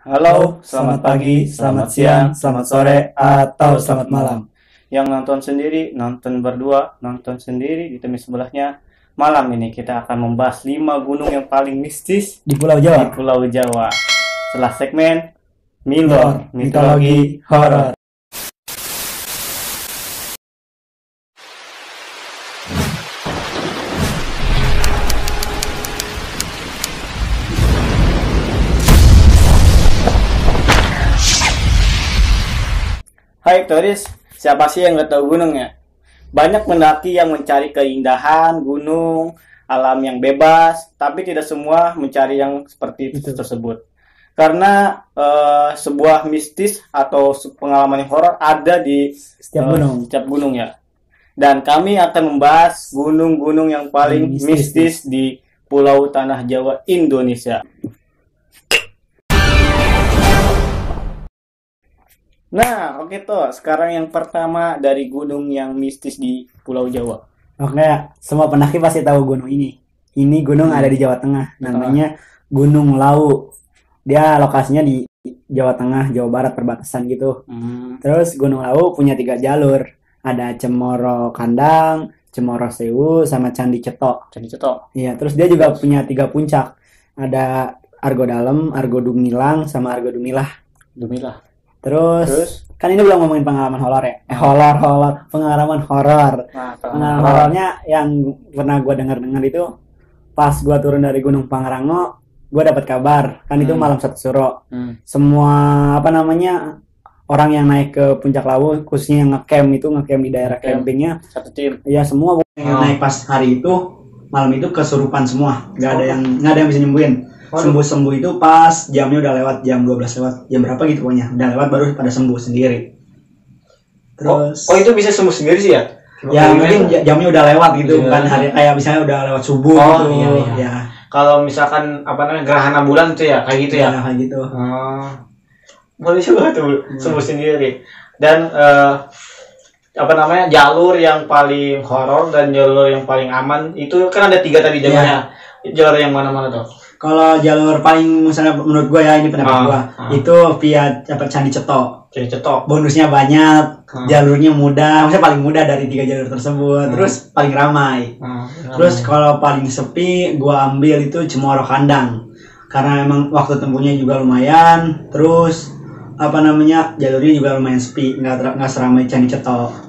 Halo, selamat pagi, selamat siang, selamat sore, atau selamat malam. Yang nonton sendiri, nonton berdua, nonton sendiri di temen sebelahnya. Malam ini kita akan membahas 5 gunung yang paling mistis di Pulau di Jawa. Pulau Jawa. Setelah segmen Milor, mitologi horor. Hai Toris, siapa sih yang nggak tahu gunung ya? Banyak pendaki yang mencari keindahan gunung, alam yang bebas, tapi tidak semua mencari yang seperti itu tersebut. Karena sebuah mistis atau pengalaman yang horor ada di setiap gunung ya. Dan kami akan membahas gunung-gunung yang paling mistis di Pulau Tanah Jawa, Indonesia. Nah, oke toh. Sekarang yang pertama dari gunung yang mistis di Pulau Jawa. Oke, semua pendaki pasti tahu gunung ini. Ini gunung ada di Jawa Tengah, namanya Gunung Lawu. Dia lokasinya di Jawa Tengah, Jawa Barat perbatasan gitu. Terus Gunung Lawu punya 3 jalur. Ada Cemoro Kandang, Cemoro Sewu, sama Candi Cetok. Candi Cetok. Iya, terus dia juga punya 3 puncak. Ada Argo Dalem, Argo Dumilang, sama Argo Dumilah. Terus kan ini belum ngomongin pengalaman horor ya. Pengalaman horor. Pengalaman horornya yang pernah gue dengar itu pas gue turun dari Gunung Pangrango, gue dapat kabar. Kan itu malam 1 Suro. Semua orang yang naik ke Puncak Lawu, khususnya yang ngecamp di daerah campingnya, satu tim. Ya semua yang naik pas hari itu, malam itu kesurupan semua. Nggak ada yang bisa nyembuhin. Sembuh itu pas jamnya udah lewat, jam 12 lewat, jam berapa gitu pokoknya udah lewat baru pada sembuh sendiri. Terus itu bisa sembuh sendiri sih ya? Ya mungkin jamnya udah lewat gitu, bukan hari kayak misalnya udah lewat subuh gitu. Iya. Ya. Kalau misalkan gerhana bulan itu ya kayak gitu ya? Kayak gitu. Boleh juga tuh sembuh sendiri. Dan jalur yang paling horor dan jalur yang paling aman itu kan ada 3 tadi jalurnya. Jalur yang mana-mana tuh? Kalau jalur paling misalnya menurut gue ya, ini pendapat gue, itu via Candi Cetok. Bonusnya banyak, jalurnya mudah, maksudnya paling mudah dari 3 jalur tersebut, terus paling ramai. Terus kalau paling sepi, gue ambil itu Cemoro Kandang, karena emang waktu tempuhnya juga lumayan, terus jalurnya juga lumayan sepi, nggak seramai Candi Cetok.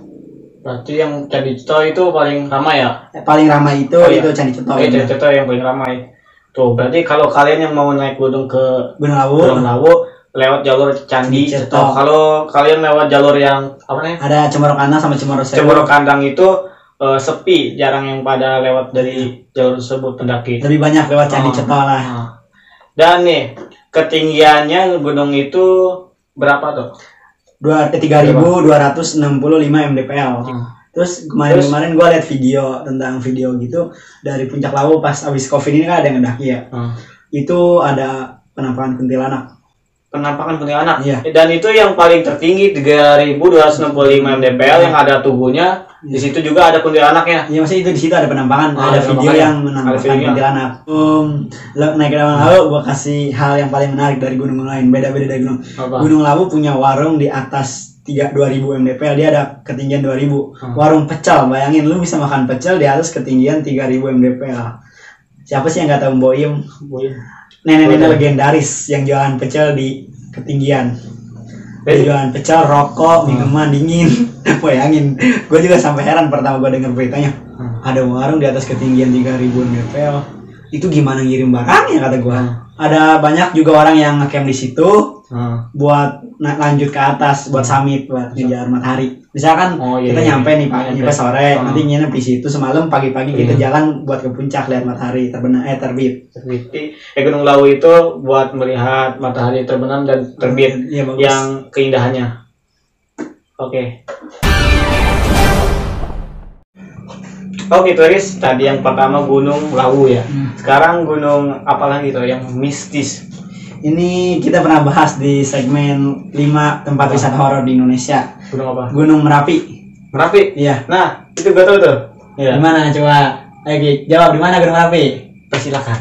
Berarti yang Candi Cetok itu paling ramai ya? Paling ramai itu Candi Cetok. Candi Cetok yang paling ramai. Tuh, berarti kalau kalian yang mau naik gunung ke Gunung Lawu lewat jalur Candi Cetok. Kalau kalian lewat jalur yang ada Cemoro Kandang sama Cemoro Sewu. Cemoro Kandang itu sepi, jarang yang pada lewat dari jalur tersebut pendaki. Lebih banyak lewat Candi Cetok lah. Dan nih, ketinggiannya gunung itu berapa tuh? 3.265 mdpl. Terus kemarin gue lihat video gitu dari Puncak Lawu pas abis COVID ini kan ada yang ngedaki ya. Itu ada penampakan kuntilanak. Iya. Dan itu yang paling tertinggi 3.265 mdpl yang ada tubuhnya. Di situ juga ada kuntilanaknya. Iya, maksudnya itu di situ ada penampakan, ada video yang menampakkan kuntilanak. Naik ke Gunung Lawu, gue kasih hal yang paling menarik dari gunung lain, beda-beda dari gunung. Gunung Lawu punya warung di atas 2.000 mdpl, dia ada ketinggian 2.000. Warung pecel, bayangin lu bisa makan pecel di atas ketinggian 3.000 mdpl. Siapa sih yang nggak tahu Boim? Nenek-nenek legendaris yang jualan pecel di ketinggian. Dia jualan pecel, rokok, minuman dingin. Bayangin, gue juga sampai heran pertama gue denger beritanya. Ada warung di atas ketinggian 3.000 mdpl. Itu gimana ngirim barangnya kata gue. Ada banyak juga orang yang ngecamp di situ buat lanjut ke atas, buat summit, buat ngejar matahari. Misalkan kita nyampe nih pagi, sore, nanti nginep di situ semalam, pagi-pagi kita jalan buat ke puncak lihat matahari terbit. Gunung Lawu itu buat melihat matahari terbenam dan terbit yang keindahannya. Oke, Toris, tadi yang pertama Gunung Lawu ya. Sekarang gunung apa lagi tuh yang mistis? Ini kita pernah bahas di segmen 5 tempat wisata horor di Indonesia. Gunung apa? Gunung Merapi. Iya. Nah, itu gue tahu tuh. Gimana coba? Lagi jawab, di mana Gunung Merapi? Persilakan.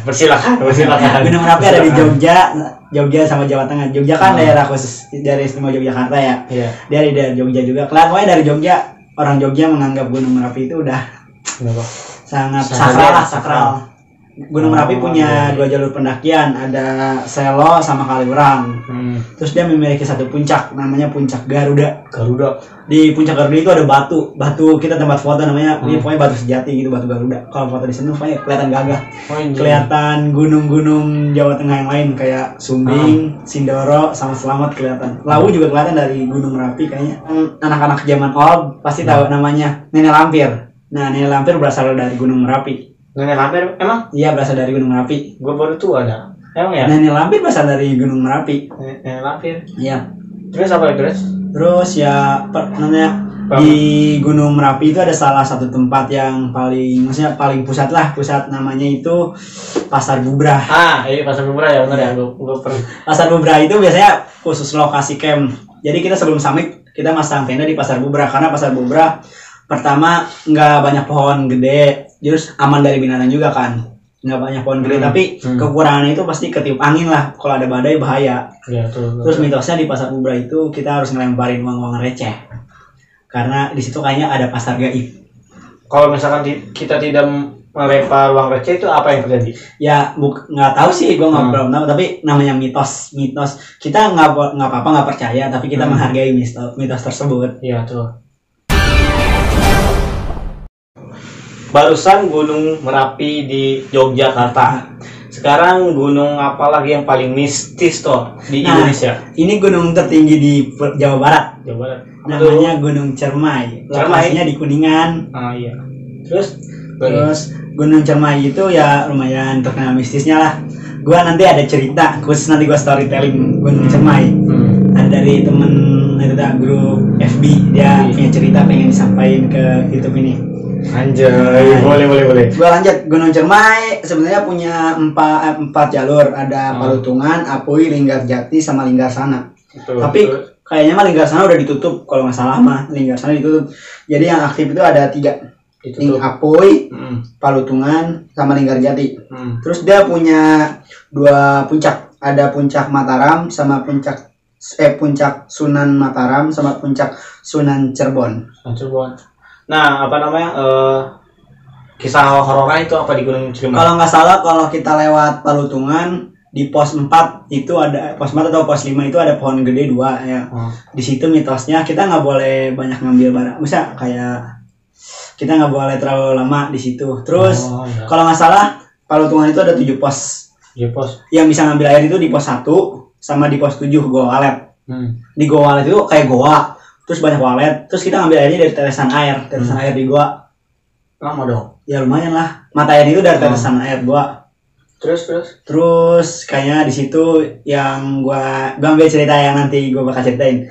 Gunung Merapi ada di Jogja sama Jawa Tengah. Jogja kan daerah khusus dari istimewa Yogyakarta ya. Iya. Dia dari daerah Jogja juga. Pokoknya dari Jogja, orang Jogja menganggap Gunung Merapi itu udah sangat sakral. Gunung Merapi punya 2 jalur pendakian, ada Selo sama Kaliurang. Terus dia memiliki satu puncak, namanya Puncak Garuda. Di Puncak Garuda itu ada batu kita tempat foto namanya, ini pokoknya batu sejati gitu, batu Garuda. Kalau foto di sana pokoknya kelihatan gagah. Kelihatan gunung-gunung Jawa Tengah yang lain kayak Sumbing, Sindoro sama Slamet kelihatan. Lawu juga kelihatan dari Gunung Merapi kayaknya. Anak-anak zaman old pasti tahu namanya Nenek Lampir. Nah, Nenek Lampir berasal dari Gunung Merapi. Nenek Lampir emang? Iya, berasal dari Gunung Merapi. Gue baru tuh ada. Emang ya? Nenek Lampir berasal dari Gunung Merapi. Nenek Lampir. Iya. Terus apa lagi? Terus ya namanya di Gunung Merapi itu ada salah satu tempat yang maksudnya paling pusat namanya itu Pasar Bubrah. Iya Pasar Bubrah ya, benar ya. Gue pernah. Pasar Bubrah itu biasanya khusus lokasi camp. Jadi kita sebelum summit kita masang tenda di Pasar Bubrah karena Pasar Bubrah pertama nggak banyak pohon gede, terus aman dari binatang juga kan, nggak banyak pohon gede, tapi kekurangannya itu pasti ketiup angin lah, kalau ada badai bahaya. Ya, terus mitosnya di Pasar Bubrah itu kita harus ngelemparin uang receh, karena di situ kayaknya ada pasar gaib. Kalau misalkan kita tidak melempar uang receh itu apa yang terjadi? Ya nggak tahu sih, gue belum tahu, tapi namanya mitos. Kita nggak apa-apa nggak percaya, tapi kita menghargai mitos tersebut. Iya tuh. Barusan Gunung Merapi di Yogyakarta. Sekarang gunung apa lagi yang paling mistis toh di Indonesia? Ini gunung tertinggi di Jawa Barat. Namanya Gunung Cermai. Lokasinya di Kuningan. Iya. Terus Gunung Cermai itu ya lumayan terkenal mistisnya lah. Gua nanti ada cerita khusus, nanti gua storytelling Gunung Cermai. Ada dari temen itu grup FB, dia punya cerita pengen disampaikan ke YouTube ini. Anjay, boleh. Gua lanjut. Gunung Cermai sebenarnya punya 4 jalur, ada Palutungan, Apui, Linggarjati sama Linggarsana. Tapi kayaknya mah Linggarsana udah ditutup kalau nggak salah mah. Linggarsana ditutup. Jadi yang aktif itu ada 3. Apui, Palutungan sama Linggarjati. Terus dia punya 2 puncak. Ada Puncak Mataram sama Puncak Sunan Mataram sama Puncak Sunan Cirebon. Nah, apa namanya kisah horornya itu apa di Gunung Cermai? Kalau nggak salah, kalau kita lewat Palutungan di pos 4 itu ada pos 4 atau pos 5 itu ada pohon gede 2 ya. Di situ mitosnya kita nggak boleh banyak ngambil barang, misal kayak kita nggak boleh terlalu lama di situ. Terus kalau nggak salah Palutungan itu ada 7 pos. 7 pos. Yang bisa ngambil air itu di pos 1 sama di pos 7 Goa Walet. Di Goa Walet itu kayak goa. Terus banyak walet, terus kita ngambil airnya dari tetesan air di gua. Lama dong? Ya lumayan lah. Mata air itu dari tetesan air gua. Terus kayaknya di situ yang gua ambil cerita yang nanti gua bakal ceritain.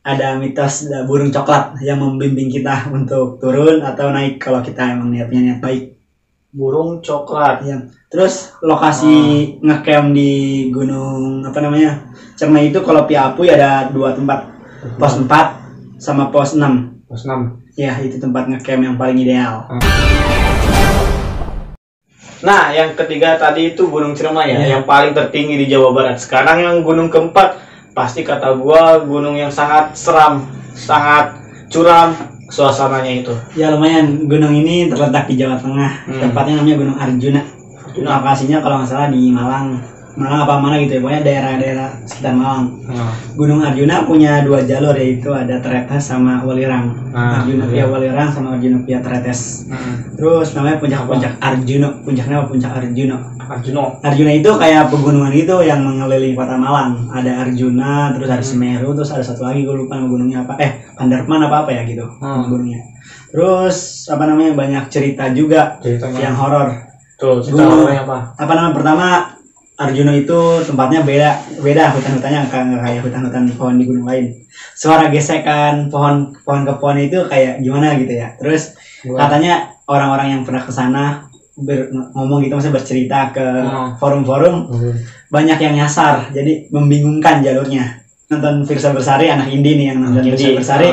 Ada mitos burung coklat yang membimbing kita untuk turun atau naik kalau kita emang niat baik. Burung coklat. Ya. Terus lokasi ngecamp di Gunung Cermai itu kalau Piapuy ada 2 tempat. Pos 4 sama pos 6. Ya, itu tempat ngecamp yang paling ideal. Nah, yang ketiga tadi itu Gunung Cermai ya, yang paling tertinggi di Jawa Barat. Sekarang yang gunung keempat, pasti kata gua gunung yang sangat seram, sangat curam suasananya itu. Ya lumayan, gunung ini terletak di Jawa Tengah. Tempatnya namanya Gunung Arjuna. Lokasinya kalau nggak salah di Malang apa mana gitu ya, pokoknya daerah-daerah sekitar Malang. Gunung Arjuna punya 2 jalur, yaitu ada Tretes sama Welirang. Arjuna via Welirang sama Arjuna via Tretes. Terus namanya puncak Arjuna. Puncaknya apa? Puncak Arjuna itu kayak pegunungan itu yang mengelilingi kota Malang. Ada Arjuna, terus ada Semeru, terus ada satu lagi gue lupa nama gunungnya apa. Pandarman apa ya gitu gunungnya. Terus banyak cerita juga yang horor. Tuh, cerita horornya apa? Pertama Arjuna itu tempatnya beda hutan-hutannya nggak kayak hutan-hutan pohon di gunung lain. Suara gesekan pohon ke pohon itu kayak gimana gitu ya. Terus katanya orang-orang yang pernah ke sana ngomong gitu, maksudnya bercerita ke forum-forum, banyak yang nyasar, jadi membingungkan jalurnya. Nonton Firsa Bersari, anak indie nih yang nonton Firsa Bersari,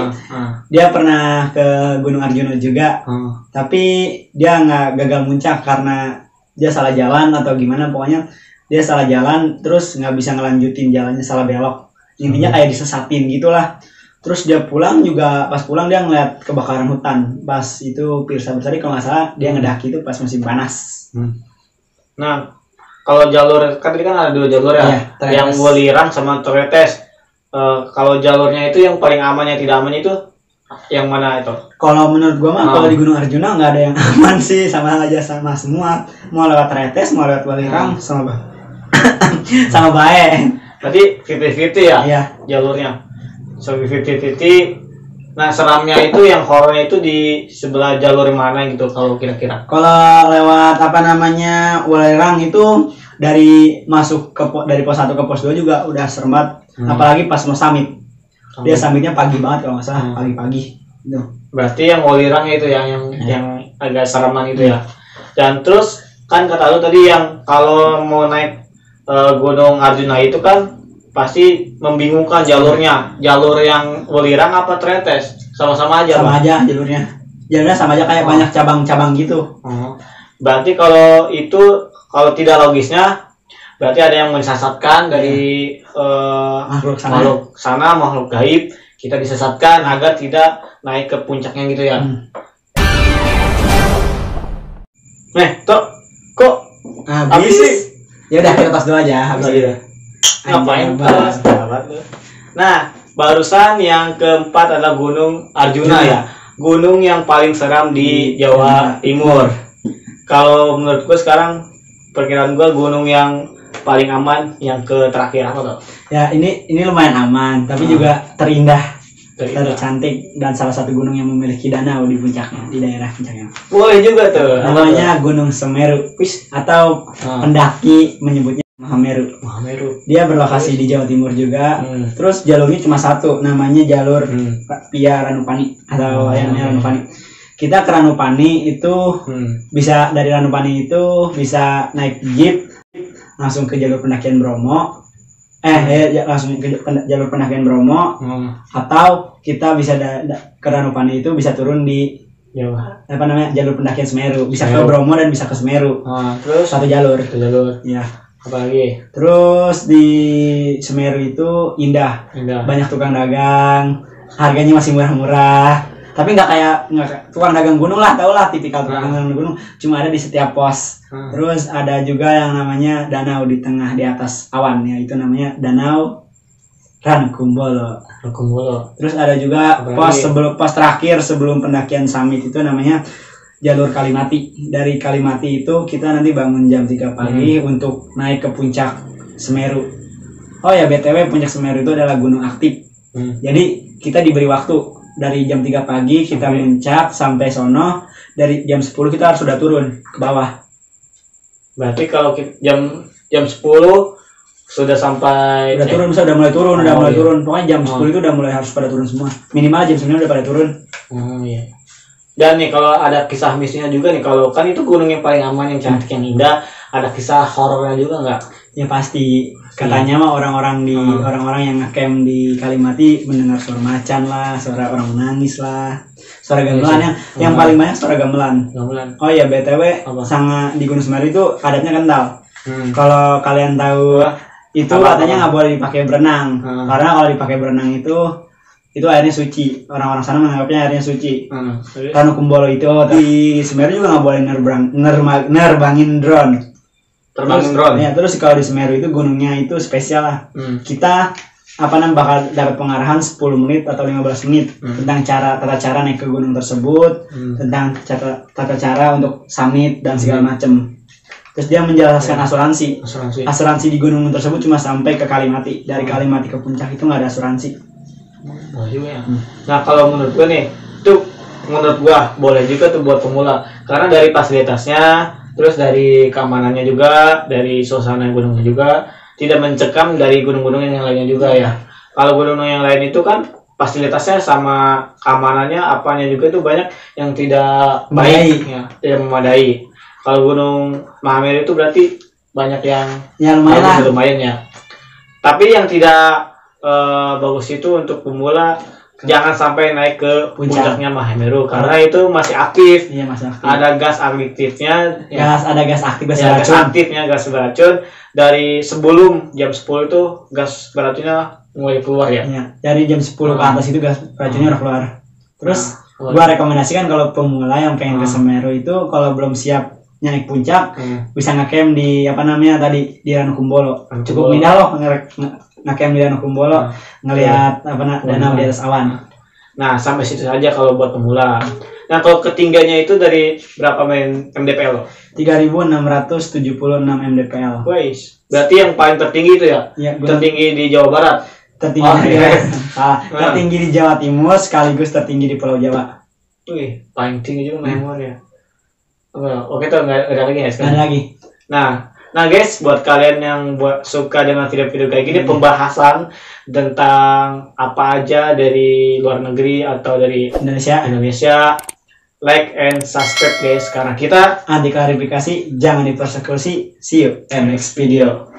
dia pernah ke Gunung Arjuna juga, tapi dia nggak gagal muncak karena dia salah jalan atau gimana, pokoknya dia salah jalan terus nggak bisa ngelanjutin jalannya, salah belok, intinya kayak disesatin gitulah. Terus dia pulang juga, pas pulang dia ngeliat kebakaran hutan pas itu Pirsa Bersari kalau nggak salah, dia ngedaki itu pas musim panas. Nah kalau jalur kan tadi kan ada 2 jalur ya, yang Welirang sama Tretes. Kalau jalurnya itu yang paling aman, yang tidak aman itu yang mana itu? Kalau menurut gua mah kalau di Gunung Arjuna nggak ada yang aman sih, sama aja sama semua, mau lewat Tretes mau lewat Welirang sama sama baik. Berarti 50-50 ya? Iya. Jalurnya. So 50-50. Nah seramnya itu yang horornya itu di sebelah jalur mana gitu kalau kira-kira? Kalau lewat apa namanya Welirang itu dari masuk ke dari pos 1 ke pos 2 juga udah serem banget. Apalagi pas mau summit. Dia summitnya pagi banget kalau nggak salah, pagi-pagi. Gitu. Berarti yang Welirang itu yang agak sereman itu ya. Dan terus kan kata lu tadi yang kalau mau naik Gunung Arjuna itu kan pasti membingungkan jalurnya. Jalur yang Welirang apa Tretes? Sama-sama aja, sama aja jalurnya. Jalurnya sama aja, kayak banyak cabang-cabang gitu. Berarti kalau itu, kalau tidak logisnya, berarti ada yang mensesatkan dari makhluk sana, makhluk gaib. Kita disesatkan agar tidak naik ke puncaknya gitu ya. Kok habis sih? Ya udah kita tos dulu aja habis itu. Ngapain bahas? Nah, barusan yang keempat adalah Gunung Arjuna ya. Gunung yang paling seram di Jawa Timur. Kalau menurut gue sekarang perkiraan gue gunung yang paling aman yang ke terakhir apa tuh? Ya ini lumayan aman, tapi juga terindah, tercantik, dan salah satu gunung yang memiliki danau di puncaknya, di daerah puncaknya. Boleh juga tuh. Namanya Gunung Semeru, atau pendaki menyebutnya Mahameru. Dia berlokasi di Jawa Timur juga. Terus jalurnya cuma satu, namanya jalur Pia Ranupani atau layarnya Ranupani. Kita ke Ranupani itu bisa, dari Ranupani itu bisa naik jeep langsung ke jalur pendakian Bromo. Langsung ke jalur pendakian Bromo. Atau kita bisa ke Ranupani itu bisa turun di jalur pendakian Semeru. Bisa ke Bromo dan bisa ke Semeru. Terus satu jalur. Ya. Apalagi? Terus di Semeru itu indah. Banyak tukang dagang, harganya masih murah-murah. Tapi nggak kayak tukang dagang gunung lah, tau lah tipikal tukang dagang gunung. Cuma ada di setiap pos. Terus ada juga yang namanya danau di tengah, di atas awan ya, itu namanya Danau Rankumbolo. Terus ada juga pos terakhir sebelum pendakian summit itu namanya jalur Kalimati. Dari Kalimati itu kita nanti bangun jam 3 pagi untuk naik ke puncak Semeru. Oh ya, BTW puncak Semeru itu adalah gunung aktif. Jadi kita diberi waktu dari jam 3 pagi kita muncak sampai sono, dari jam 10 kita harus sudah turun ke bawah. Berarti kalau jam 10 sudah sampai udah mulai turun. Pokoknya jam 10 itu udah mulai harus pada turun semua. Minimal jam 9 udah pada turun. Iya. Dan nih kalau ada kisah mistisnya juga nih, kalau kan itu gunung yang paling aman, yang cantik, yang indah, ada kisah horornya juga nggak? Ya pasti. Katanya mah orang-orang yang ngecamp di Kalimati mendengar suara macan lah, suara orang menangis lah, suara gamelan. Yang paling banyak suara gamelan. Oh ya, BTW sangat di Gunung Semeru itu adatnya kental. Kalau kalian tahu itu katanya nggak boleh dipakai berenang. Karena kalau dipakai berenang itu airnya suci. Orang-orang sana menganggapnya airnya suci. Rankumbolo itu di Semeru juga nggak boleh nerbangin drone. Ya, terus kalau di Semeru itu gunungnya itu spesial lah. Kita bakal dapat pengarahan 10 menit atau 15 menit tentang tata cara naik ke gunung tersebut, tentang tata cara untuk summit dan segala macam. Terus dia menjelaskan asuransi di gunung tersebut cuma sampai ke Kalimati. Dari Kalimati ke puncak itu nggak ada asuransi. Nah kalau menurut gue nih, tuh menurut gue boleh juga tuh buat pemula, karena dari fasilitasnya, terus dari keamanannya juga, dari suasana gunungnya juga tidak mencekam dari gunung-gunung yang lainnya juga ya. Kalau gunung yang lain itu kan fasilitasnya sama keamanannya apanya juga itu banyak yang tidak baik ya, tidak memadai. Kalau Gunung Mahameru itu berarti banyak yang lumayan ya. Tapi yang tidak bagus itu untuk pemula jangan sampai naik ke puncaknya Mahameru karena itu masih aktif. Iya, masih aktif. Ada gas aktifnya, Ada gas aktif, gas ya, beracun. gas aktifnya, gas beracun. Dari sebelum jam 10 itu gas beracunnya mulai keluar ya. Iya, dari jam 10 ke atas itu gas beracunnya udah keluar. Terus gua rekomendasikan kalau pemula yang pengen ke Semeru itu kalau belum siap naik puncak bisa ngecamp di tadi di Ranukumbolo. Cukup indah loh ngecamp di Ranukumbolo, ngelihat danau di atas awan. Nah, sampai situ saja kalau buat pemula. Nah, kalau ketinggiannya itu dari berapa mdpl? 3.676 mdpl. Wais, berarti yang paling tertinggi itu ya? Iya, tertinggi di Jawa Barat. Tertinggi di Jawa Timur sekaligus tertinggi di Pulau Jawa. Wih, paling tinggi juga Mahemor ya. Oke tuh, nggak ada lagi ya sekarang? Ada lagi. Nah guys, buat kalian yang suka dengan video-video kayak gini, pembahasan tentang apa aja dari luar negeri atau dari Indonesia, like and subscribe guys, karena kita anti klarifikasi, jangan dipersekusi. See you in next video.